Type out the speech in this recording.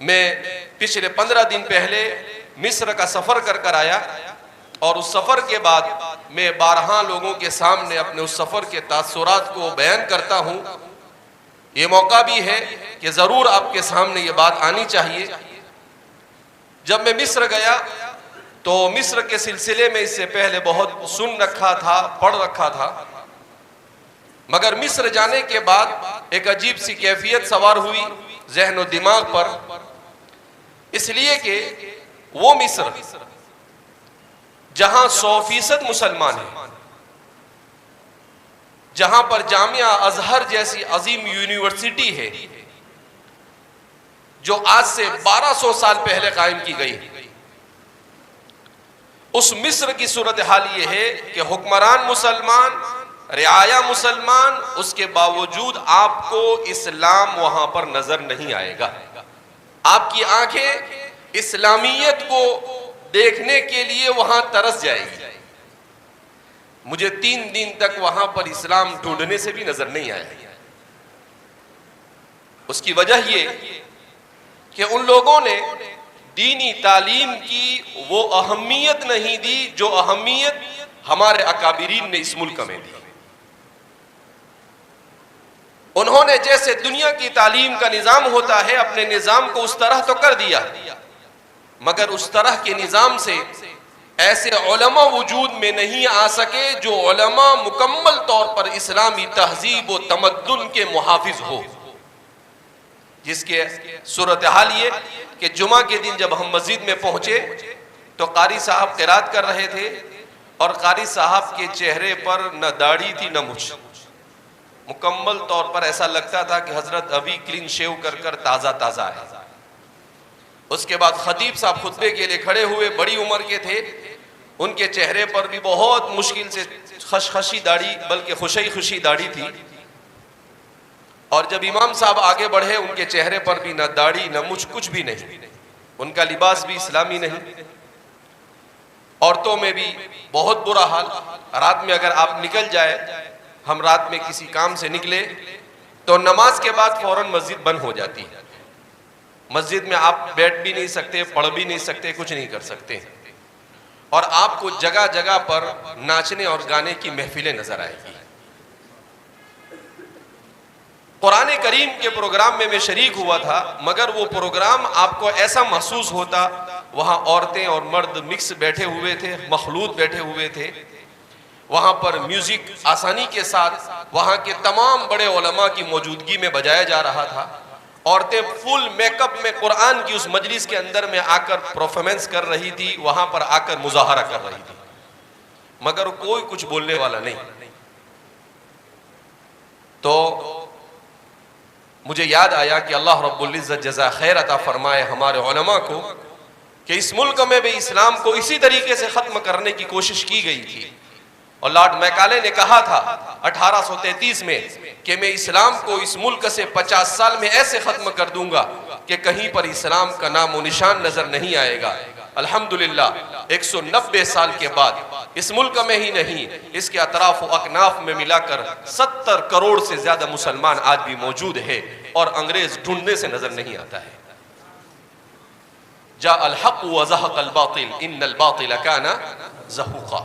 میں پچھلے 15 دن پہلے مصر کا سفر کر آیا، اور اس سفر کے بعد میں بارہا لوگوں کے سامنے اپنے اس سفر کے تاثرات کو بیان کرتا ہوں۔ یہ موقع بھی ہے کہ ضرور آپ کے سامنے یہ بات آنی چاہیے۔ جب میں مصر گیا تو مصر کے سلسلے میں اس سے پہلے بہت سن رکھا تھا، پڑھ رکھا تھا، مگر مصر جانے کے بعد ایک عجیب سی کیفیت سوار ہوئی ذہن و دماغ پر، اس لیے کہ وہ مصر جہاں 100% مسلمان ہیں، جہاں پر جامعہ ازہر جیسی عظیم یونیورسٹی ہے جو آج سے 1200 سال پہلے قائم کی گئی، اس مصر کی صورتحال یہ ہے کہ حکمران مسلمان، رعایا مسلمان، اس کے باوجود آپ کو اسلام وہاں پر نظر نہیں آئے گا۔ آپ کی آنکھیں اسلامیت کو دیکھنے کے لیے وہاں ترس جائے گی۔ مجھے 3 دن تک وہاں پر اسلام ڈھونڈنے سے بھی نظر نہیں آیا۔ اس کی وجہ یہ کہ ان لوگوں نے دینی تعلیم کی وہ اہمیت نہیں دی جو اہمیت ہمارے اکابرین نے اس ملک میں دی۔ انہوں نے جیسے دنیا کی تعلیم کا نظام ہوتا ہے اپنے نظام کو اس طرح تو کر دیا، مگر اس طرح کے نظام سے ایسے علماء وجود میں نہیں آ سکے جو علماء مکمل طور پر اسلامی تہذیب و تمدن کے محافظ ہو، جس کے صورتحال یہ کہ جمعہ کے دن جب ہم مسجد میں پہنچے تو قاری صاحب قرات کر رہے تھے، اور قاری صاحب کے چہرے پر نہ داڑھی تھی نہ مچھ، مکمل طور پر ایسا لگتا تھا کہ حضرت ابھی کلین شیو کر تازہ تازہ ہے۔ اس کے بعد خطیب صاحب خطبے کے لیے کھڑے ہوئے، بڑی عمر کے تھے، ان کے چہرے پر بھی بہت مشکل سے خشخشی داڑھی، بلکہ خوشی داڑھی تھی، اور جب امام صاحب آگے بڑھے ان کے چہرے پر بھی نہ داڑھی نہ مچھ، کچھ بھی نہیں، ان کا لباس بھی اسلامی نہیں۔ عورتوں میں بھی بہت برا حال، رات میں اگر آپ نکل جائے، ہم رات میں کسی کام سے نکلے تو نماز کے بعد فوراً مسجد بند ہو جاتی ہے، مسجد میں آپ بیٹھ بھی نہیں سکتے، پڑھ بھی نہیں سکتے، کچھ نہیں کر سکتے، اور آپ کو جگہ جگہ پر ناچنے اور گانے کی محفلیں نظر آئے گی۔ قرآن کریم کے پروگرام میں شریک ہوا تھا، مگر وہ پروگرام آپ کو ایسا محسوس ہوتا، وہاں عورتیں اور مرد مکس بیٹھے ہوئے تھے، مخلوط بیٹھے ہوئے تھے، وہاں پر میوزک آسانی کے ساتھ وہاں کے تمام بڑے علماء کی موجودگی میں بجایا جا رہا تھا، عورتیں فل میک اپ میں قرآن کی اس مجلس کے اندر میں آ کر پرفارمنس کر رہی تھی، وہاں پر آ کر مظاہرہ کر رہی تھی، مگر کوئی کچھ بولنے والا نہیں۔ تو مجھے یاد آیا کہ اللہ رب العزت جزا خیر عطا فرمائے ہمارے علماء کو کہ اس ملک میں بھی اسلام کو اسی طریقے سے ختم کرنے کی کوشش کی گئی تھی، اور لارڈ میکالے نے کہا تھا 1833 میں کہ میں اسلام کو اس ملک سے 50 سال میں ایسے ختم کر دوں گا کہ کہیں پر اسلام کا نام و نشان نظر نہیں آئے گا۔ الحمدللہ 190 سال کے بعد اس ملک میں ہی نہیں، اس کے اطراف و اکناف میں ملا کر 70 کروڑ سے زیادہ مسلمان آج بھی موجود ہے، اور انگریز ڈھونڈنے سے نظر نہیں آتا ہے۔ جاء الحق وزهق الباطل ان الباطل كان زهوقا۔